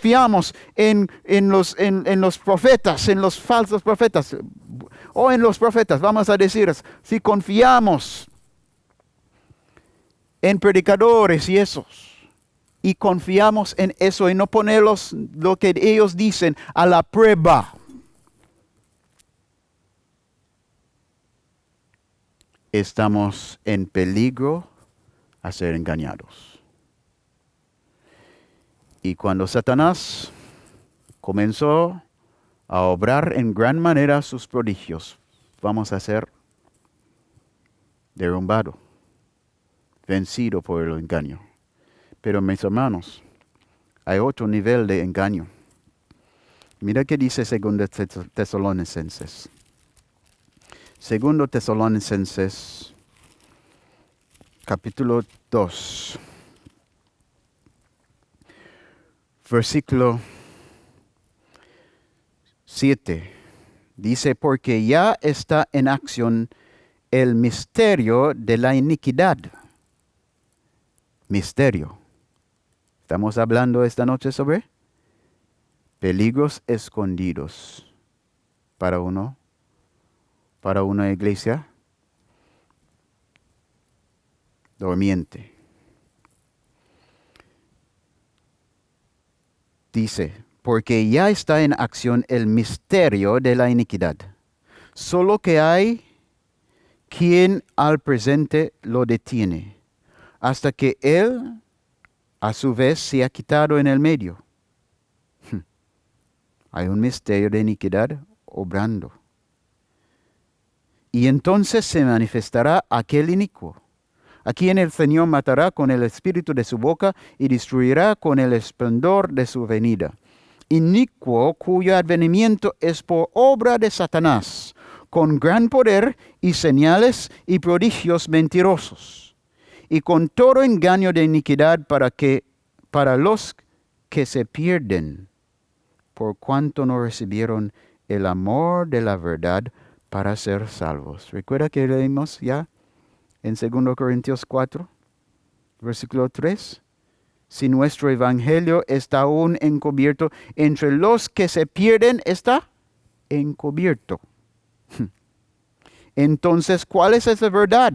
fiamos en los profetas, en los falsos profetas, o en los profetas, vamos a decir, si confiamos en predicadores y esos, y confiamos en eso y no ponerlos lo que ellos dicen a la prueba, estamos en peligro a ser engañados. Y cuando Satanás comenzó a obrar en gran manera sus prodigios, vamos a ser derrumbado, vencido por el engaño. Pero mis hermanos, hay otro nivel de engaño. Mira qué dice 2 Tesalonicenses. 2 Tesalonicenses capítulo 2, versículo 7. Dice, porque ya está en acción el misterio de la iniquidad. Misterio. Estamos hablando esta noche sobre peligros escondidos para una iglesia dormiente. Dice, porque ya está en acción el misterio de la iniquidad. Solo que hay quien al presente lo detiene, hasta que él, a su vez, se ha quitado en el medio. Hay un misterio de iniquidad obrando. Y entonces se manifestará aquel inicuo, a quien el Señor matará con el espíritu de su boca y destruirá con el esplendor de su venida. Inicuo cuyo advenimiento es por obra de Satanás, con gran poder y señales y prodigios mentirosos, y con todo engaño de iniquidad para los que se pierden, por cuanto no recibieron el amor de la verdad para ser salvos. ¿Recuerda que leímos ya en 2 Corintios 4, versículo 3? Si nuestro evangelio está aún encubierto, entre los que se pierden está encubierto. Entonces, ¿cuál es esa verdad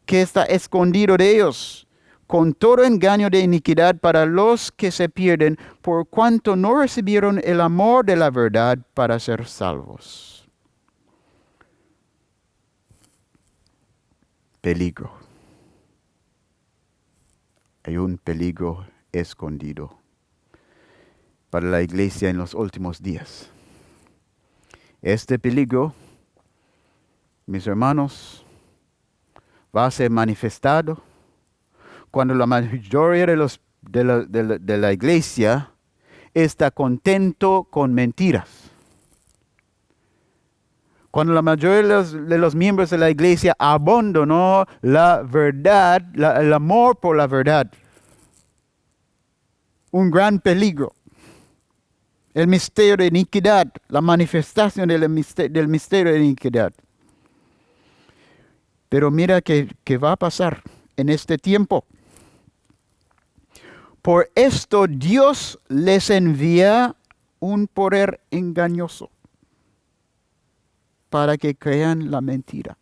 que está escondido de ellos? Con todo engaño de iniquidad para los que se pierden, por cuanto no recibieron el amor de la verdad para ser salvos. Peligro. Hay un peligro escondido para la iglesia en los últimos días. Este peligro, mis hermanos, va a ser manifestado cuando la mayoría de la iglesia está contento con mentiras. Cuando la mayoría de los miembros de la iglesia abandonó la verdad, el amor por la verdad. Un gran peligro. El misterio de iniquidad, la manifestación del misterio de iniquidad. Pero mira qué va a pasar en este tiempo. Por esto Dios les envía un poder engañoso para que crean la mentira.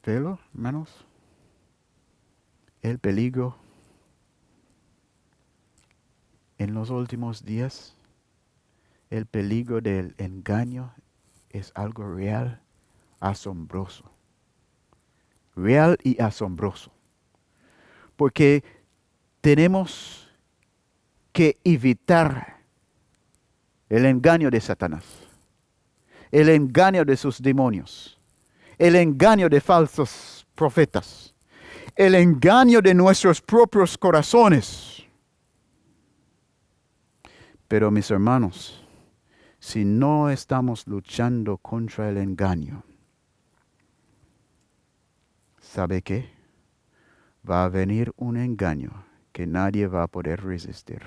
¿Velo, hermanos? El peligro en los últimos días, el peligro del engaño es algo real, asombroso. Real y asombroso. Porque tenemos que evitar el engaño de Satanás, el engaño de sus demonios, el engaño de falsos profetas, el engaño de nuestros propios corazones. Pero mis hermanos, si no estamos luchando contra el engaño, ¿sabe qué? Va a venir un engaño que nadie va a poder resistir.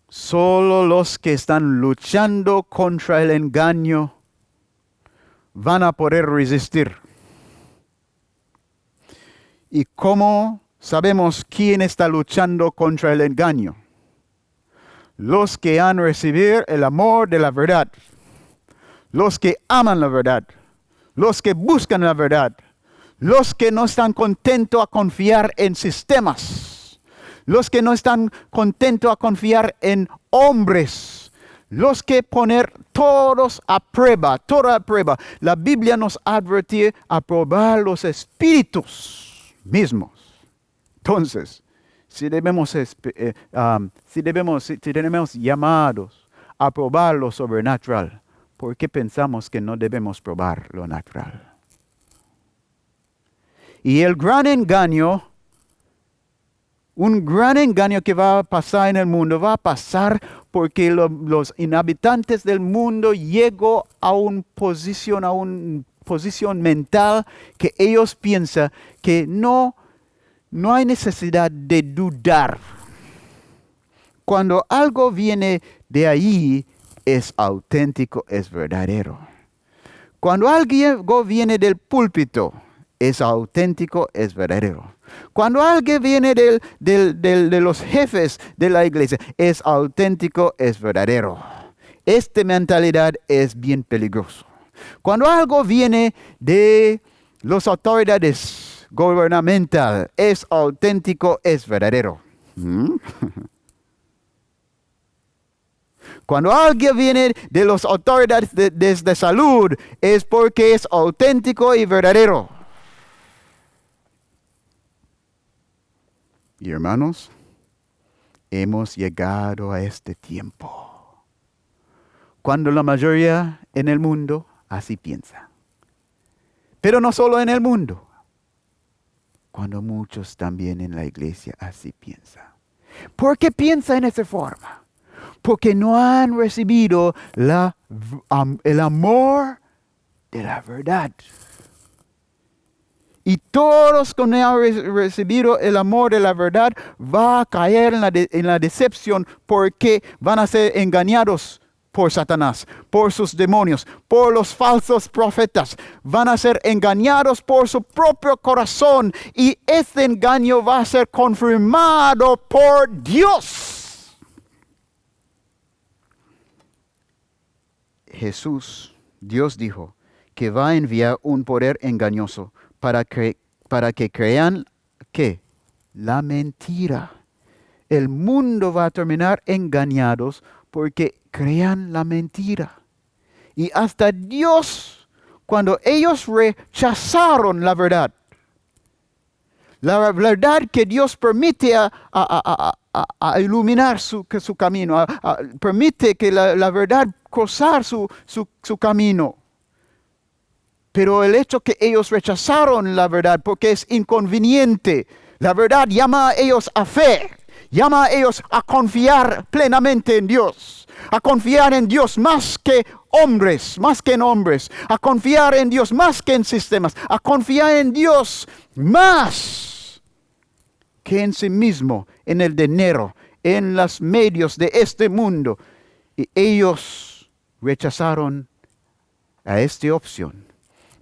Solo los que están luchando contra el engaño van a poder resistir. ¿Y cómo sabemos quién está luchando contra el engaño? Los que han recibido el amor de la verdad. Los que aman la verdad. Los que buscan la verdad. Los que no están contentos a confiar en sistemas. Los que no están contentos a confiar en hombres. Los que poner todos a prueba, toda a prueba. La Biblia nos advierte a probar los espíritus mismos. Entonces, si tenemos llamados a probar lo sobrenatural, ¿por qué pensamos que no debemos probar lo natural? . Y el gran engaño Un gran engaño que va a pasar en el mundo va a pasar porque los inhabitantes del mundo llegó a una posición mental que ellos piensan que no hay necesidad de dudar. Cuando algo viene de ahí, es auténtico, es verdadero. Cuando algo viene del púlpito, es auténtico, es verdadero. Cuando alguien viene de los jefes de la iglesia, es auténtico, es verdadero. Esta mentalidad es bien peligroso. Cuando algo viene de las autoridades gubernamentales, es auténtico, es verdadero. Cuando alguien viene de las autoridades de salud, es porque es auténtico y verdadero. Y hermanos, hemos llegado a este tiempo, cuando la mayoría en el mundo así piensa. Pero no solo en el mundo, cuando muchos también en la iglesia así piensan. ¿Por qué piensan en esa forma? Porque no han recibido el amor de la verdad. Y todos que no han recibido el amor de la verdad van a caer en la decepción porque van a ser engañados por Satanás, por sus demonios, por los falsos profetas. Van a ser engañados por su propio corazón y este engaño va a ser confirmado por Dios. Dios dijo que va a enviar un poder engañoso para que crean ¿qué? La mentira. El mundo va a terminar engañados porque crean la mentira. Y hasta Dios, cuando ellos rechazaron la verdad que Dios permite a iluminar su camino, permite que la verdad cruzar su camino. Pero el hecho que ellos rechazaron la verdad porque es inconveniente, la verdad llama a ellos a fe, llama a ellos a confiar plenamente en Dios, a confiar en Dios más que en hombres, a confiar en Dios más que en sistemas, a confiar en Dios más que en sí mismo, en el dinero, en los medios de este mundo. Y ellos rechazaron a esta opción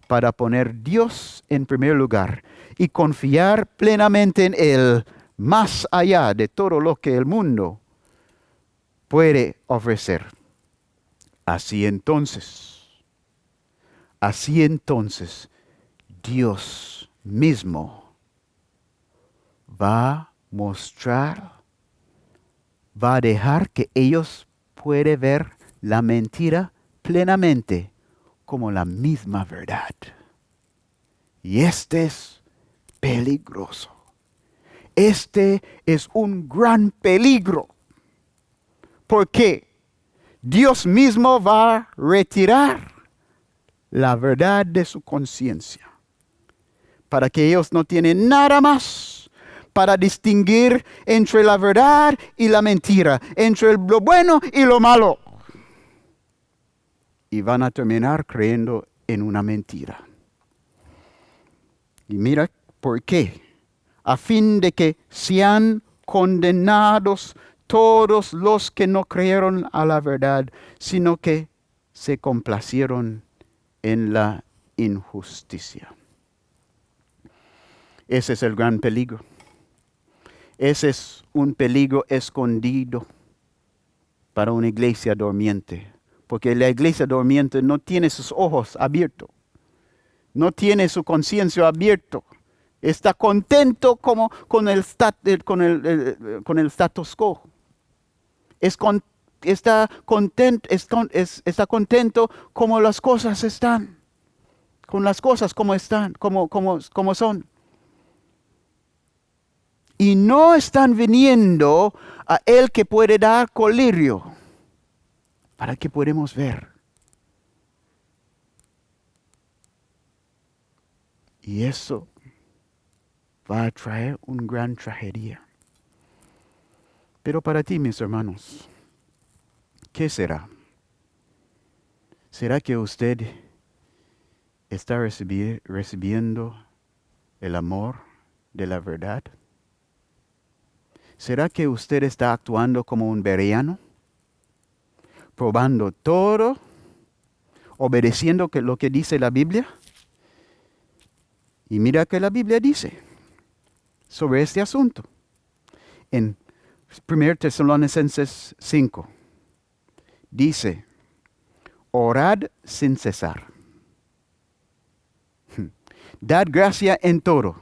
para poner Dios en primer lugar y confiar plenamente en Él más allá de todo lo que el mundo puede ofrecer. Así entonces, Dios mismo va a mostrar, va a dejar que ellos puedan ver la mentira plenamente como la misma verdad. Y este es peligroso. Este es un gran peligro. Porque Dios mismo va a retirar la verdad de su conciencia. Para que ellos no tienen nada más para distinguir entre la verdad y la mentira, entre lo bueno y lo malo. Y van a terminar creyendo en una mentira. Y mira por qué. A fin de que sean condenados todos los que no creyeron a la verdad, sino que se complacieron en la injusticia. Ese es el gran peligro. Ese es un peligro escondido para una iglesia dormiente. Porque la iglesia dormiente no tiene sus ojos abiertos. No tiene su conciencia abierta. Está contento como con el status quo. Está contento como las cosas están. Con las cosas como están, como son. Y no están viniendo a Él que puede dar colirio para que podamos ver. Y eso va a traer una gran tragedia. Pero para ti, mis hermanos, ¿qué será? ¿Será que usted está recibiendo el amor de la verdad? ¿Será que usted está actuando como un bereano? Probando todo, obedeciendo lo que dice la Biblia. Y mira que la Biblia dice sobre este asunto. En 1 Tesalonicenses 5 dice, orad sin cesar. Dad gracia en todo,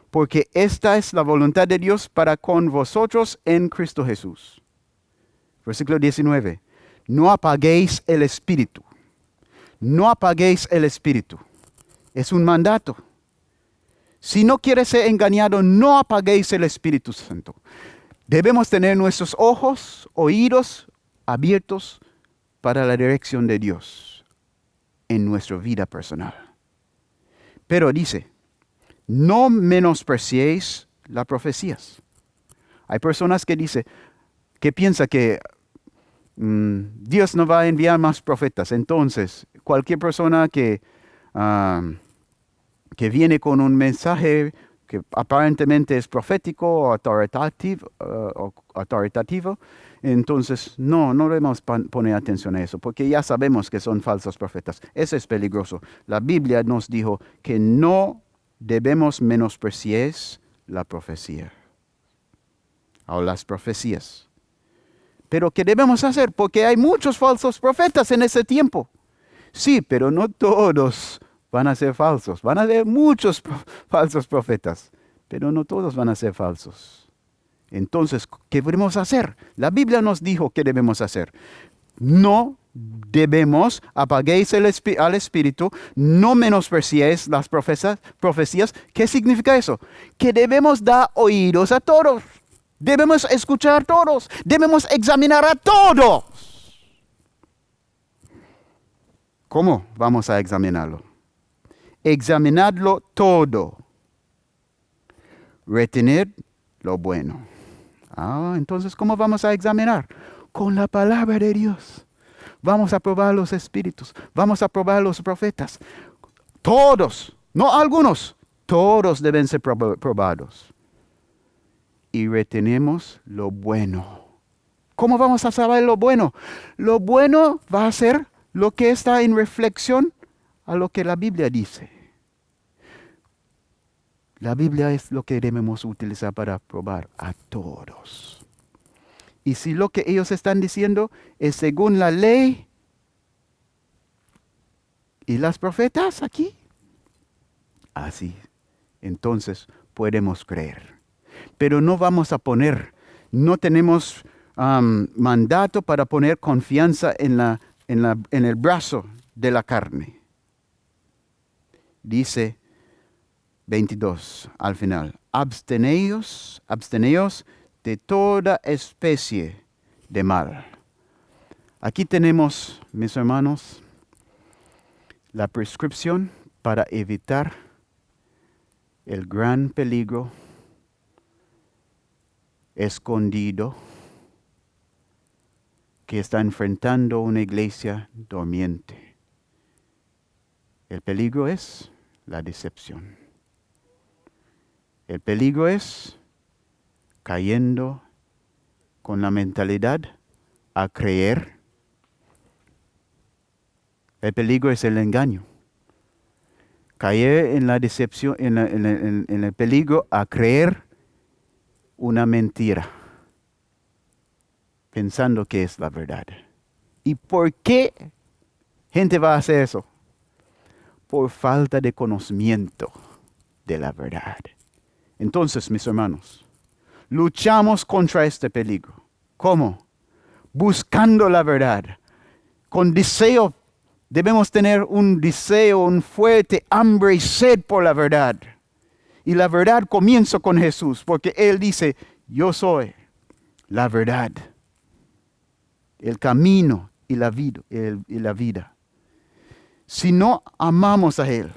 porque esta es la voluntad de Dios para con vosotros en Cristo Jesús. Versículo 19. No apaguéis el espíritu. No apaguéis el espíritu. Es un mandato. Si no quieres ser engañado, no apaguéis el Espíritu Santo. Debemos tener nuestros ojos, oídos abiertos para la dirección de Dios en nuestra vida personal. Pero dice, no menospreciéis las profecías. Hay personas que piensan que Dios no va a enviar más profetas. Entonces, cualquier persona que viene con un mensaje que aparentemente es profético o autoritativo, entonces no debemos poner atención a eso, porque ya sabemos que son falsos profetas. Eso es peligroso. La Biblia nos dijo que no debemos menospreciar la profecía o las profecías. Pero ¿qué debemos hacer? Porque hay muchos falsos profetas en ese tiempo. Sí, pero no todos van a ser falsos. Van a haber muchos falsos profetas, pero no todos van a ser falsos. Entonces, ¿qué debemos hacer? La Biblia nos dijo qué debemos hacer. No debemos apaguéis al espíritu, no menospreciéis las profecías. ¿Qué significa eso? Que debemos dar oídos a todos. Debemos escuchar a todos. Debemos examinar a todos. ¿Cómo vamos a examinarlo? Examinadlo todo. Retener lo bueno. Entonces, ¿cómo vamos a examinar? Con la palabra de Dios. Vamos a probar los espíritus. Vamos a probar los profetas. Todos, no algunos. Todos deben ser probados. Y retenemos lo bueno. ¿Cómo vamos a saber lo bueno? Lo bueno va a ser lo que está en reflexión a lo que la Biblia dice. La Biblia es lo que debemos utilizar para probar a todos. Y si lo que ellos están diciendo es según la ley y las profetas aquí, así, entonces podemos creer. Pero no vamos a no tenemos mandato para poner confianza en el brazo de la carne. Dice 22 al final, absteneos de toda especie de mal. Aquí tenemos, mis hermanos, la prescripción para evitar el gran peligro escondido que está enfrentando una iglesia dormiente. El peligro es la decepción. El peligro es cayendo con la mentalidad a creer. El peligro es el engaño. Caer en la decepción, en el peligro a creer una mentira, pensando que es la verdad. ¿Y por qué gente va a hacer eso? Por falta de conocimiento de la verdad. Entonces, mis hermanos, luchamos contra este peligro. ¿Cómo? Buscando la verdad. Con deseo, debemos tener un deseo, un fuerte hambre y sed por la verdad. Y la verdad comienza con Jesús, porque Él dice, yo soy la verdad, el camino y la vida. Si no amamos a Él,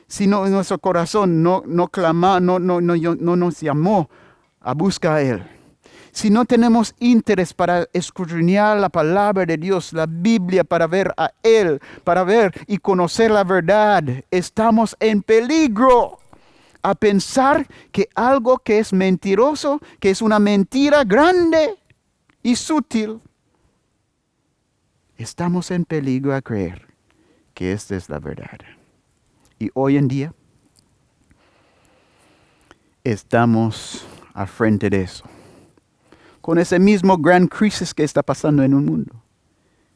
si no en nuestro corazón no nos llamó a buscar a Él, si no tenemos interés para escudriñar la palabra de Dios, la Biblia, para ver a Él, para ver y conocer la verdad, estamos en peligro a pensar que algo que es mentiroso, que es una mentira grande y sutil, estamos en peligro a creer que esta es la verdad. Y hoy en día estamos al frente de eso. Con ese mismo gran crisis que está pasando en el mundo,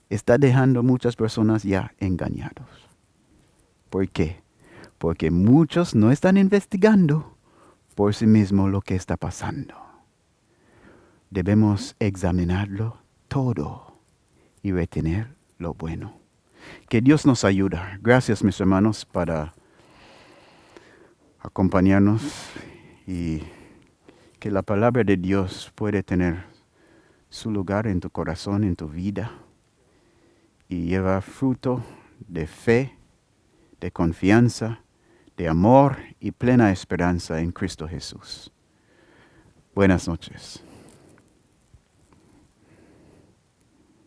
está dejando muchas personas ya engañados. ¿Por qué? Porque muchos no están investigando por sí mismos lo que está pasando. Debemos examinarlo todo y retener lo bueno. Que Dios nos ayude. Gracias, mis hermanos, para acompañarnos y que la palabra de Dios puede tener su lugar en tu corazón, en tu vida, y llevar fruto de fe, de confianza, de amor y plena esperanza en Cristo Jesús. Buenas noches.